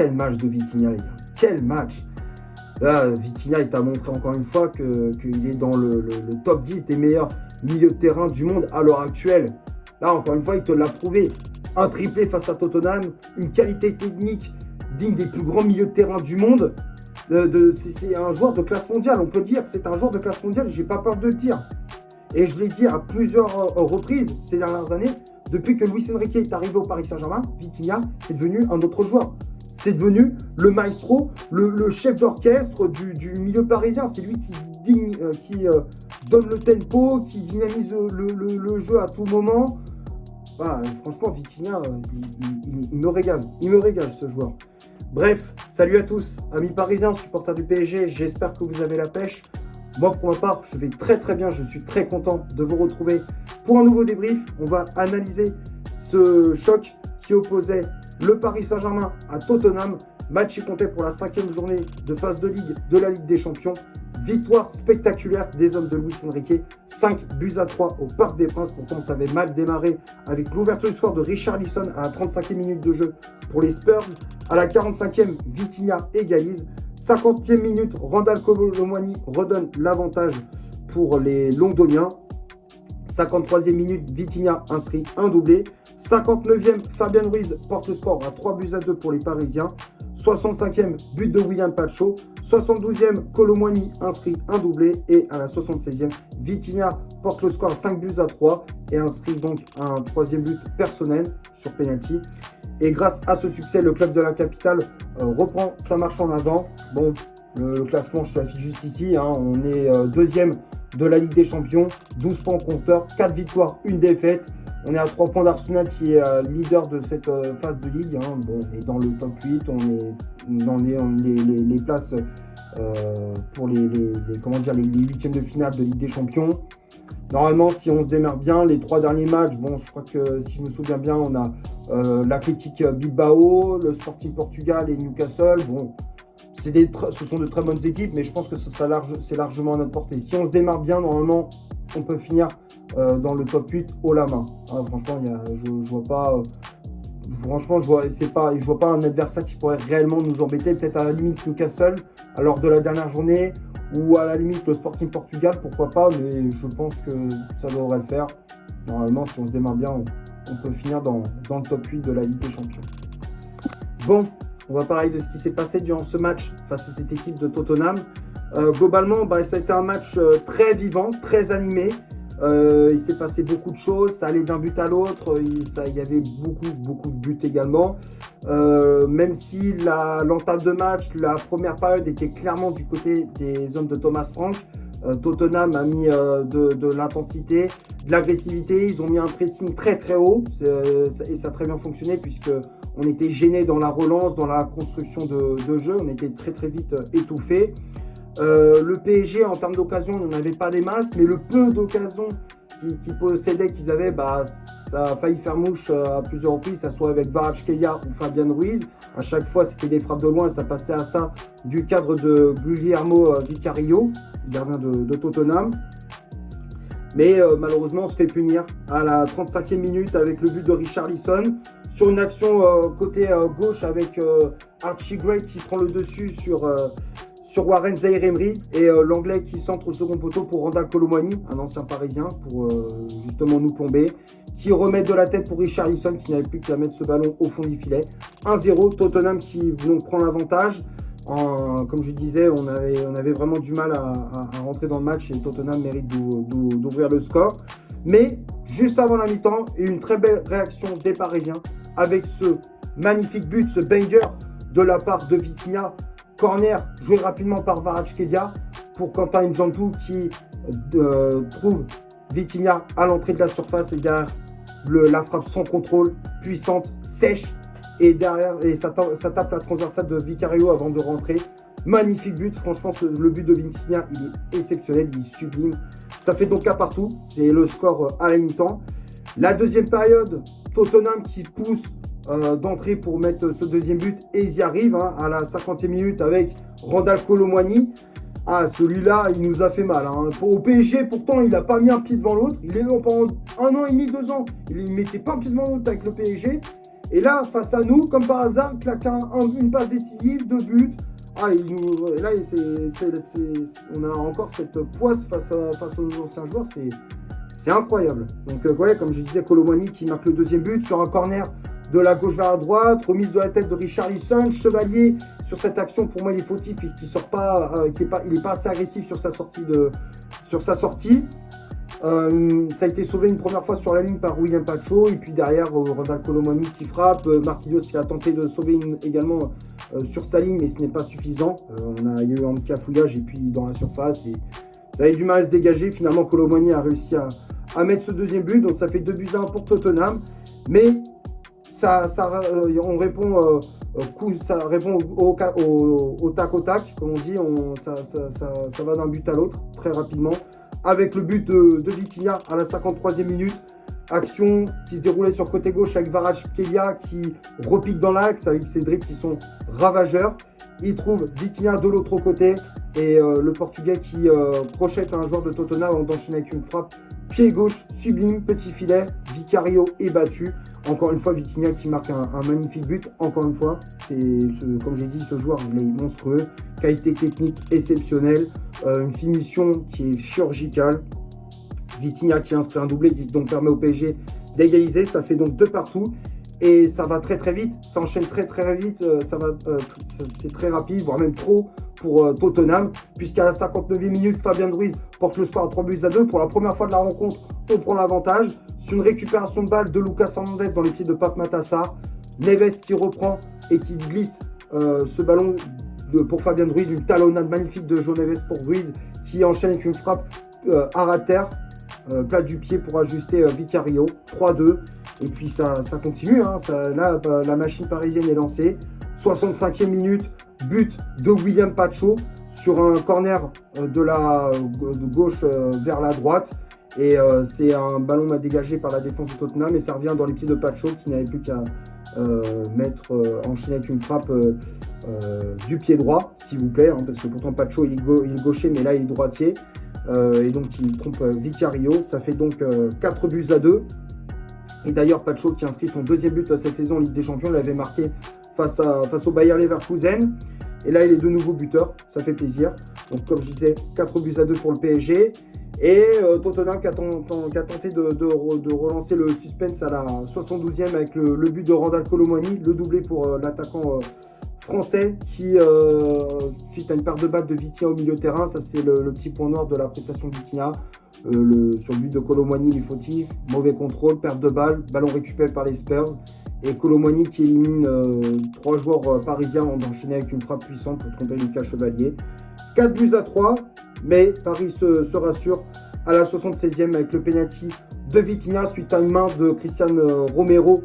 quel match de Vitinha, les gars. Quel match. Là, Vitinha, il t'a montré encore une fois qu'il est dans le top 10 des meilleurs milieux de terrain du monde à l'heure actuelle. Là, encore une fois, il te l'a prouvé. Un triplé face à Tottenham, une qualité technique digne des plus grands milieux de terrain du monde. C'est un joueur de classe mondiale, on peut le dire. C'est un joueur de classe mondiale, j'ai pas peur de le dire. Et je l'ai dit à plusieurs reprises ces dernières années. Depuis que Luis Enrique est arrivé au Paris Saint-Germain, Vitinha, c'est devenu un autre joueur. C'est devenu le maestro, le chef d'orchestre du milieu parisien. C'est lui qui donne le tempo, qui dynamise le jeu à tout moment. Voilà, franchement, Vitinha, il me régale. Il me régale, ce joueur. Bref, salut à tous, amis parisiens, supporters du PSG. J'espère que vous avez la pêche. Moi, pour ma part, je vais très très bien. Je suis très content de vous retrouver pour un nouveau débrief. On va analyser ce choc qui opposait le Paris Saint-Germain à Tottenham. Match qui comptait pour la 5e journée de phase de Ligue de la Ligue des Champions. Victoire spectaculaire des hommes de Luis Enrique. 5-3 au Parc des Princes. Pourtant, ça avait mal démarré avec l'ouverture du score de Richarlison à la 35e minute de jeu pour les Spurs. À la 45e, Vitinha égalise. 50e minute, Randal Kolo Muani redonne l'avantage pour les Londoniens. 53e minute, Vitinha inscrit un doublé. 59e, Fabian Ruiz porte le score à 3-2 pour les Parisiens. 65e, but de William Pacho. 72e, Kolo Muani inscrit un doublé. Et à la 76e, Vitinha porte le score à 5-3 et inscrit donc un 3e but personnel sur penalty. Et grâce à ce succès, le club de la capitale reprend sa marche en avant. Bon, le classement, je l'affiche juste ici. On est 2e de la Ligue des Champions. 12 points compteur, 4 victoires, 1 défaite. On est à 3 points d'Arsenal qui est leader de cette phase de Ligue. Bon, on est dans le top 8. On est dans les places pour les 8e de finale de Ligue des Champions. Normalement, si on se démarre bien, les 3 derniers matchs, bon, je crois que si je me souviens bien, on a l'Athletic Bilbao, le Sporting Portugal et Newcastle. Bon, ce sont de très bonnes équipes, mais je pense que c'est largement à notre portée. Si on se démarre bien, normalement, on peut finir dans le top 8 haut la main. Franchement, je vois pas. Franchement, je vois pas un adversaire qui pourrait réellement nous embêter. Peut-être à la limite Newcastle, lors de la dernière journée. Ou à la limite le Sporting Portugal, pourquoi pas, mais je pense que ça devrait le faire. Normalement, si on se démarre bien, on peut finir dans le top 8 de la Ligue des Champions. Bon, on va parler de ce qui s'est passé durant ce match face à cette équipe de Tottenham. Globalement, ça a été un match très vivant, très animé. Il s'est passé beaucoup de choses, ça allait d'un but à l'autre, il y avait beaucoup de buts également. Même si l'entame de match, la première période était clairement du côté des hommes de Thomas Frank, Tottenham a mis de l'intensité, de l'agressivité, ils ont mis un pressing très très haut et ça a très bien fonctionné puisque on était gêné dans la relance, dans la construction de jeu, on était très très vite étouffé. Le PSG en termes d'occasion, on n'avait pas des masses, mais le peu d'occasions qu'ils possédaient, qu'ils avaient, ça a failli faire mouche à plusieurs reprises, que ce soit avec Kvaratskhelia ou Fabian Ruiz. À chaque fois, c'était des frappes de loin et ça passait à ça du cadre de Guillermo Vicario, gardien de Tottenham. Mais malheureusement, on se fait punir à la 35e minute avec le but de Richarlison sur une action côté gauche avec Archie Gray qui prend le dessus sur Warren Zaïre-Emery et l'anglais qui centre au second poteau pour Randal Kolo Muani, un ancien parisien, pour justement nous plomber, qui remet de la tête pour Richarlison qui n'avait plus qu'à mettre ce ballon au fond du filet. 1-0, Tottenham qui donc prend l'avantage. Comme je disais, on avait vraiment du mal à rentrer dans le match et Tottenham mérite d'ouvrir le score. Mais juste avant la mi-temps, une très belle réaction des Parisiens avec ce magnifique but, ce banger de la part de Vitinha. Corner joué rapidement par Kvaratskhelia pour Quentin N'Djantou qui trouve Vitinha à l'entrée de la surface et derrière la frappe sans contrôle, puissante, sèche et derrière ça tape la transversale de Vicario avant de rentrer. Magnifique but, franchement le but de Vitinha il est exceptionnel, il est sublime. Ça fait donc 1 partout, c'est le score à la mi-temps. La deuxième période, Tottenham qui pousse d'entrée pour mettre ce deuxième but et ils y arrivent à la 50e minute avec Randal Kolo Muani. Celui-là, il nous a fait mal. Au PSG, pourtant, il n'a pas mis un pied devant l'autre. Il est pendant 1 an et demi, 2 ans. Il ne mettait pas un pied devant l'autre avec le PSG. Et là, face à nous, comme par hasard, il claque une passe décisive, 2 buts. Là, on a encore cette poisse face aux anciens joueurs, c'est incroyable. Donc, ouais, comme je disais, Kolo Muani qui marque le deuxième but sur un corner de la gauche vers la droite, remise de la tête de Richarlison. Chevalier, sur cette action, pour moi, il est fautif puisqu'il sort pas, il n'est pas assez agressif sur sa sortie. Ça a été sauvé une première fois sur la ligne par William Pacho, et puis derrière Ronald Kolo Muani qui frappe, Marquinhos qui a tenté de sauver également sur sa ligne, mais ce n'est pas suffisant. Il y a eu un cafouillage et puis dans la surface, et ça avait du mal à se dégager. Finalement, Kolo Muani a réussi à mettre ce deuxième but, donc ça fait 2-1 pour Tottenham, mais on répond au tac au tac, comme on dit, ça va d'un but à l'autre très rapidement. Avec le but de Vitinha à la 53e minute. Action qui se déroulait sur côté gauche avec Kvaratskhelia qui repique dans l'axe avec ses dribbles qui sont ravageurs. Il trouve Vitinha de l'autre côté et le Portugais qui crochette un joueur de Tottenham d'enchaîner avec une frappe. Pied gauche, sublime, petit filet. Vicario est battu. Encore une fois, Vitinha qui marque un magnifique but. Encore une fois, comme j'ai dit, ce joueur il est monstrueux. Qualité technique exceptionnelle. Une finition qui est chirurgicale. Vitinha qui inscrit un doublé qui donc permet au PSG d'égaliser. Ça fait donc 2 partout. Et ça va très très vite. Ça enchaîne très très vite. C'est très rapide, voire même trop pour Tottenham. Puisqu'à la 59e minute, Fabien Ruiz porte le score à 3-2. Pour la première fois de la rencontre, on prend l'avantage. Sur une récupération de balle de Lucas Hernandez dans les pieds de Pape Matar. Neves qui reprend et qui glisse ce ballon pour Fabien Ruiz. Une talonnade magnifique de João Neves pour Ruiz qui enchaîne avec une frappe à ras terre. Plat du pied pour ajuster Vicario. 3-2. Et puis ça continue. Là, la machine parisienne est lancée. 65e minute. But de William Pacho sur un corner de gauche vers la droite. Et c'est un ballon dégagé par la défense de Tottenham et ça revient dans les pieds de Pacho qui n'avait plus qu'à enchaîner avec une frappe du pied droit, s'il vous plaît, parce que pourtant Pacho il est gaucher mais là il est droitier et donc il trompe Vicario. Ça fait donc 4-2. Et d'ailleurs Pacho qui inscrit son deuxième but cette saison en Ligue des Champions l'avait marqué face au Bayer Leverkusen. Et là il est de nouveau buteur, ça fait plaisir. Donc comme je disais, 4-2 pour le PSG. Et Tottenham qui a tenté de relancer le suspense à la 72e avec le but de Ronald Kolo Muani, le doublé pour l'attaquant français qui, suite à une perte de balle de Vitinha au milieu de terrain, ça c'est le petit point noir de la prestation de Vitinha. Sur le but de Kolo Muani, il est fautif, mauvais contrôle, perte de balle, ballon récupéré par les Spurs. Et Kolo Muani qui élimine 3 joueurs parisiens en enchaînant avec une frappe puissante pour tromper Lucas Chevalier. 4-3, mais Paris se rassure à la 76e avec le penalty de Vitinha suite à une main de Christian Romero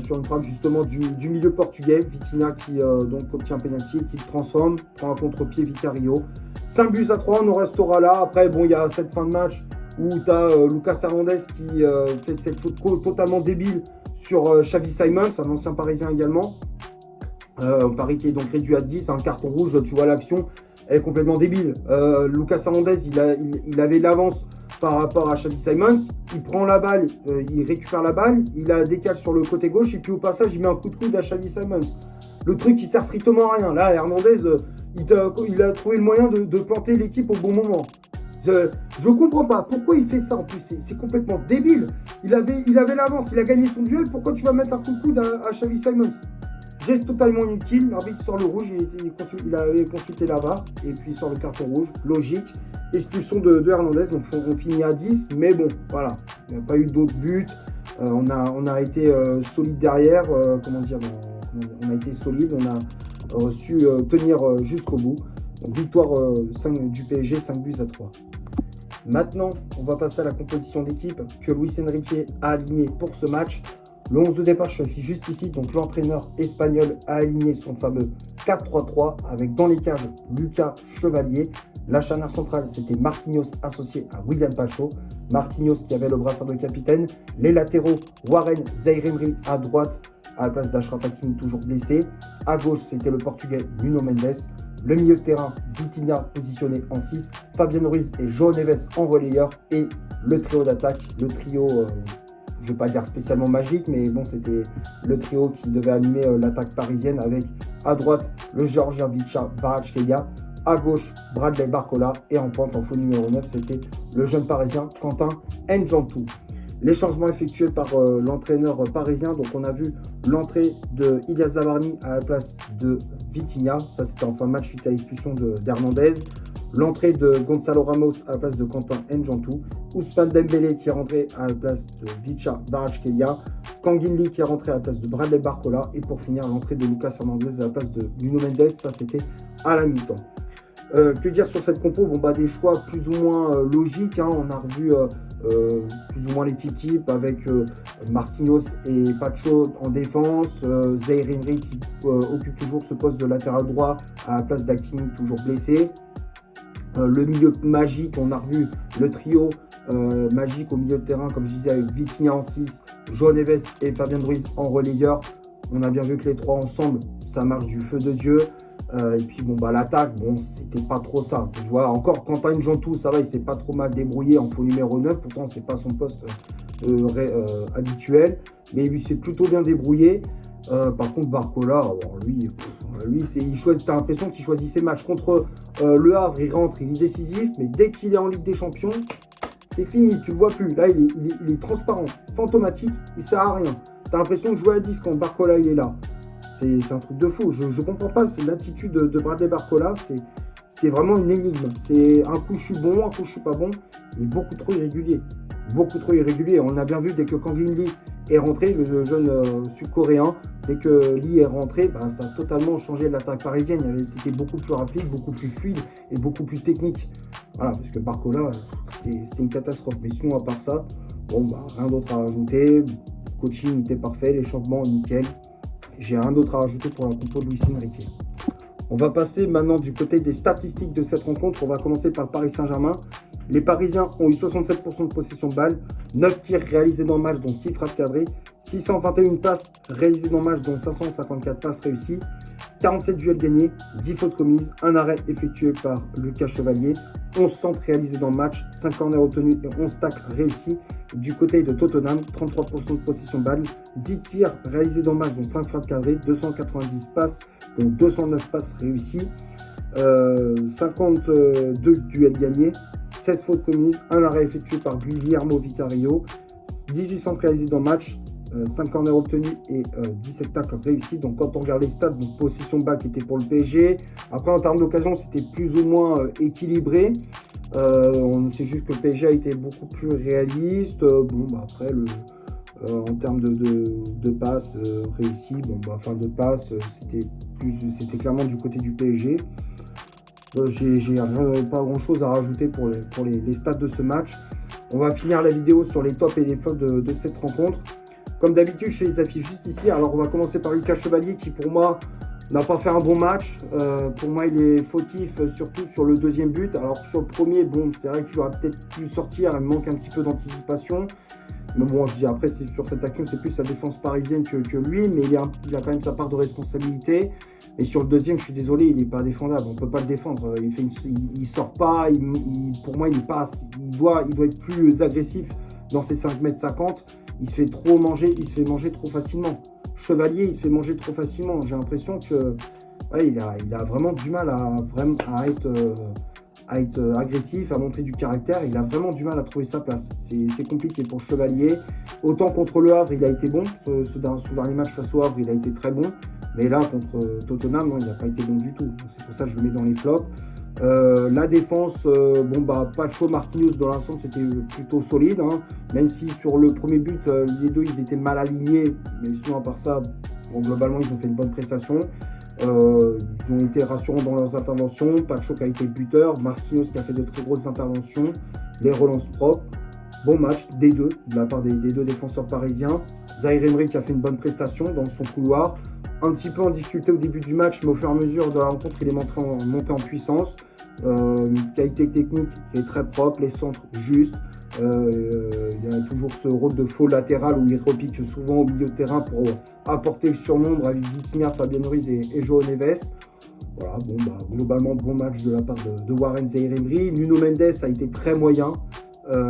sur une frappe justement du milieu portugais. Vitinha qui donc obtient un penalty et qui le transforme, prend un contre-pied Vicario. 5-3, on en restera là. Après, bon, il y a cette fin de match où tu as Lucas Hernandez qui fait cette faute totalement débile sur Xavi Simons, un ancien parisien également. Paris qui est donc réduit à 10, un carton rouge, tu vois l'action, elle est complètement débile. Lucas Hernandez, il avait l'avance par rapport à Xavi Simons, il prend la balle, il récupère la balle, il la décale sur le côté gauche et puis au passage il met un coup de coude à Xavi Simons. Le truc qui sert strictement à rien. Là, Hernandez, il a trouvé le moyen de planter l'équipe au bon moment. Je comprends pas pourquoi il fait ça en plus, c'est complètement débile. Il avait l'avance, il a gagné son duel, pourquoi tu vas mettre un coup de coude à Xavi Simons? Geste totalement inutile, l'arbitre sort le rouge, il avait consulté la VAR et puis il sort le carton rouge, logique. Expulsion de Hernandez, donc on finit à 10, mais bon, voilà, il n'y a pas eu d'autres buts, on a été solide derrière, on a été solide, on a su tenir jusqu'au bout. Donc, victoire 5 du PSG, 5-3. Maintenant, on va passer à la composition d'équipe que Luis Enrique a alignée pour ce match. Le 11 de départ, je suis juste ici. Donc l'entraîneur espagnol a aligné son fameux 4-3-3 avec dans les cages Lucas Chevalier. La charnière centrale, c'était Marquinhos associé à William Pacho. Marquinhos qui avait le brassard de capitaine. Les latéraux, Warren Zaïre-Emery à droite à la place d'Achraf Hakimi toujours blessé. À gauche, c'était le portugais Nuno Mendes. Le milieu de terrain, Vitinha positionné en 6. Fabien Ruiz et João Neves en relayeur. Et le trio d'attaque, le trio... je ne vais pas dire spécialement magique, mais bon, c'était le trio qui devait animer l'attaque parisienne avec à droite le Géorgien Vicha Kvaratskhelia, à gauche Bradley Barcola et en pointe en faux numéro 9, c'était le jeune parisien Quentin N'Djantou. Les changements effectués par l'entraîneur parisien, donc on a vu l'entrée de Ilyas Zabarny à la place de Vitinha, ça c'était en fin de match suite à l'expulsion d'Hernandez. L'entrée de Gonzalo Ramos à la place de Quentin N'Djantou, Ousmane Dembélé qui est rentré à la place de Vicha Kvaratskhelia, Kangin Lee qui est rentré à la place de Bradley Barcola et pour finir l'entrée de Lucas Hernandez à la place de Nuno Mendes, ça c'était à la mi-temps. Que dire sur cette compo? Bon, bah, des choix plus ou moins logiques, hein. On a revu plus ou moins l'équipe type avec Marquinhos et Pacho en défense, Zaïre Emery qui occupe toujours ce poste de latéral droit à la place d'Hakimi, toujours blessé. Le milieu magique, on a revu le trio magique au milieu de terrain, comme je disais, avec Vitinha en 6, João Neves et Fabien Ruiz en relayeur. On a bien vu que les trois ensemble, ça marche du feu de Dieu. Et puis bon, bah, l'attaque, bon, c'était pas trop ça. Tu vois, encore Quentin N'Djantou, ça va, il s'est pas trop mal débrouillé en faux numéro 9, pourtant c'est pas son poste habituel, mais il s'est plutôt bien débrouillé. Par contre, Barcola, lui t'as l'impression qu'il choisit ses matchs. Contre Le Havre, il rentre, il est décisif, mais dès qu'il est en Ligue des Champions, c'est fini, tu le vois plus. Là, il est transparent, fantomatique, il sert à rien. T'as l'impression de jouer à 10 quand Barcola il est là. C'est un truc de fou. Je ne comprends pas l'attitude de Bradley Barcola. C'est vraiment une énigme. C'est un coup je suis bon, un coup je suis pas bon. Il est beaucoup trop irrégulier. Beaucoup trop irrégulier. On a bien vu dès que Kangin Lee est rentré, le jeune sud-coréen, dès que Lee est rentré, bah, ça a totalement changé l'attaque parisienne. C'était beaucoup plus rapide, beaucoup plus fluide et beaucoup plus technique. Voilà, parce que Barcola, c'était une catastrophe. Mais sinon, à part ça, bon, bah, rien d'autre à rajouter. Le coaching était parfait, les changements nickel. J'ai rien d'autre à rajouter pour la compo de Luis Enrique. On va passer maintenant du côté des statistiques de cette rencontre. On va commencer par le Paris Saint-Germain. Les Parisiens ont eu 67% de possession de balle, 9 tirs réalisés dans le match, dont 6 frappes cadrées, 621 passes réalisées dans le match, dont 554 passes réussies, 47 duels gagnés, 10 fautes commises, un arrêt effectué par Lucas Chevalier, 11 centres réalisés dans le match, 5 corners obtenus et 11 tacles réussis. Du côté de Tottenham, 33% de possession de balle, 10 tirs réalisés dans le match, dont 5 frappes cadrées, 290 passes, dont 209 passes réussies, 52 duels gagnés, 16 fautes commises, un arrêt effectué par Guillermo Vicario, 18 centres réalisés dans le match, 5 corners obtenus et 17 tacles réussis. Donc quand on regarde les stats, donc possession de balle qui était pour le PSG. Après en termes d'occasion, c'était plus ou moins équilibré. On sait juste que le PSG a été beaucoup plus réaliste. Bon, bah, après, en termes de passes réussies, bon, bah, fin de passe, c'était clairement du côté du PSG. J'ai pas grand chose à rajouter pour les stats de ce match. On va finir la vidéo sur les tops et les flops de cette rencontre. Comme d'habitude, je fais les affiches juste ici. Alors, on va commencer par Lucas Chevalier qui, pour moi, n'a pas fait un bon match. Pour moi, il est fautif, surtout sur le deuxième but. Alors, sur le premier, bon, c'est vrai qu'il aurait peut-être pu sortir. Il manque un petit peu d'anticipation. Mais bon, je dis après, sur cette action, c'est plus sa défense parisienne que lui. Mais il a quand même sa part de responsabilité. Et sur le deuxième, je suis désolé, il n'est pas défendable. On ne peut pas le défendre. Il sort pas. Pour moi, il doit être plus agressif dans ses 5,50 m. Il se fait trop manger, il se fait manger trop facilement. Chevalier, il se fait manger trop facilement. J'ai l'impression que il a vraiment du mal à être agressif, à montrer du caractère. Il a vraiment du mal à trouver sa place. C'est compliqué pour Chevalier. Autant contre Le Havre, il a été bon. Son dernier match face au Havre, il a été très bon. Mais là, contre Tottenham, non, il n'a pas été bon du tout. C'est pour ça que je le mets dans les flops. La défense, Pacho, Marquinhos, dans l'ensemble, c'était plutôt solide. Hein. Même si sur le premier but, les deux, ils étaient mal alignés. Mais sinon, à part ça, bon, globalement, ils ont fait une bonne prestation. Ils ont été rassurants dans leurs interventions. Pacho qui a été buteur. Marquinhos qui a fait de très grosses interventions. Les relances propres. Bon match des deux, de la part des deux défenseurs parisiens. Zaïre Emery qui a fait une bonne prestation dans son couloir. Un petit peu en difficulté au début du match, mais au fur et à mesure de la rencontre, il est monté en puissance. Une qualité technique qui est très propre, les centres justes. Il y a toujours ce rôle de faux latéral où il repique souvent au milieu de terrain pour apporter le surnombre avec Vitinha, Fabien Ruiz et João Neves. Voilà, globalement, bon match de la part de Warren Zaïre Emery. Nuno Mendes a été très moyen.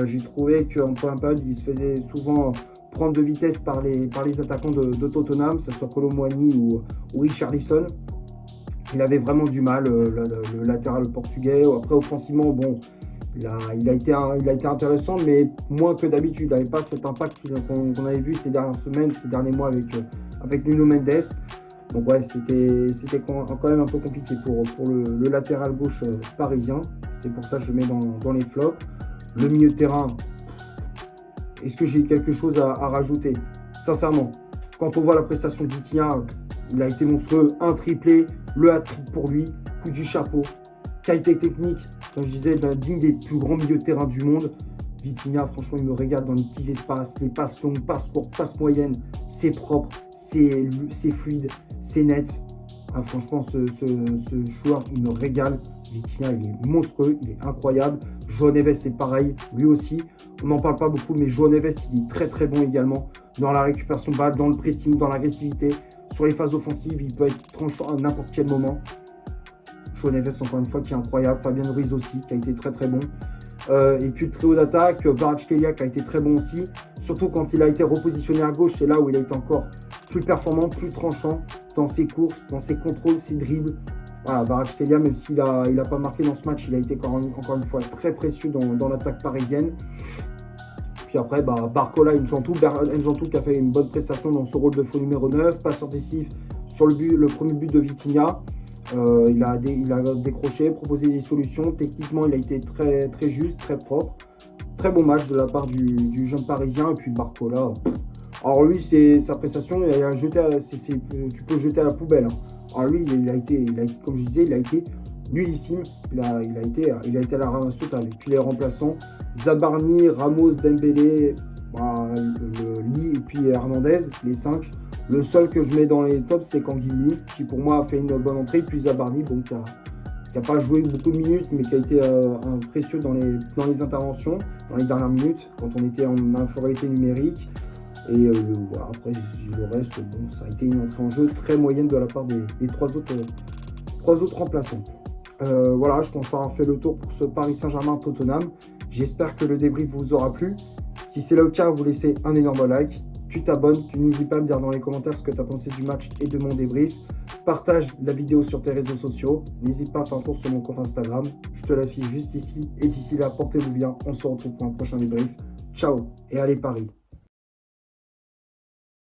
J'ai trouvé qu'en première période, il se faisait souvent prendre de vitesse par les attaquants de Tottenham, que ce soit Kolo Muani ou Richarlison. Il avait vraiment du mal, le latéral portugais. Après, offensivement, bon, il a été intéressant, mais moins que d'habitude. Il n'avait pas cet impact qu'on avait vu ces dernières semaines, ces derniers mois avec Nuno Mendes. Donc ouais, c'était quand même un peu compliqué pour le latéral gauche parisien. C'est pour ça que je le mets dans les flops. Le milieu de terrain, est-ce que j'ai quelque chose à rajouter? Sincèrement, quand on voit la prestation de Vitinha, il a été monstrueux. Un triplé, le hat-trick pour lui, coup du chapeau. Qualité technique, comme je disais, digne des plus grands milieux de terrain du monde. Vitinha, franchement, il me régale dans les petits espaces, les passes longues, passes courtes, passes moyennes. C'est propre, c'est fluide, c'est net. Ah, franchement, ce joueur, il me régale. Vitinha, il est monstrueux, il est incroyable. João Neves, c'est pareil, lui aussi. On n'en parle pas beaucoup, mais João Neves, il est très très bon également. Dans la récupération de balles, dans le pressing, dans l'agressivité. Sur les phases offensives, il peut être tranchant à n'importe quel moment. João Neves, encore une fois, qui est incroyable. Fabien Ruiz aussi, qui a été très très bon. Et puis le trio d'attaque, Kvaratskhelia qui a été très bon aussi. Surtout quand il a été repositionné à gauche, c'est là où il a été encore plus performant, plus tranchant dans ses courses, dans ses contrôles, ses dribbles. Voilà, Kvaratskhelia, même s'il n'a pas marqué dans ce match, il a été encore une fois très précieux dans l'attaque parisienne. Puis après, Barcola, N'Jantou qui a fait une bonne prestation dans ce rôle de faux numéro 9, passeur décisif sur le premier but de Vitinha. Il a décroché, proposé des solutions. Techniquement, il a été très, très juste, très propre. Très bon match de la part du jeune parisien. Et puis Barcola. Alors lui, sa prestation, tu peux jeter à la poubelle. Alors lui, il a été, comme je disais, il a été nullissime. Il a été à la ramasse totale. Et puis les remplaçants, Zabarni, Ramos, Dembélé, Lee et puis Hernandez, les 5. Le seul que je mets dans les tops, c'est Canguilhi, qui pour moi a fait une bonne entrée. Puis Zabarni, bon, qui n'a pas joué beaucoup de minutes, mais qui a été précieux dans les interventions, dans les dernières minutes, quand on était en infériorité numérique. Et après, le reste, bon, ça a été une entrée en jeu très moyenne de la part des trois autres remplaçants. Voilà, je pense avoir fait le tour pour ce Paris Saint-Germain-Tottenham. J'espère que le débrief vous aura plu. Si c'est le cas, vous laissez un énorme like. Tu t'abonnes, tu n'hésites pas à me dire dans les commentaires ce que tu as pensé du match et de mon débrief. Partage la vidéo sur tes réseaux sociaux. N'hésite pas à faire un tour sur mon compte Instagram. Je te l'affiche juste ici. Et d'ici là, portez-vous bien. On se retrouve pour un prochain débrief. Ciao et allez Paris.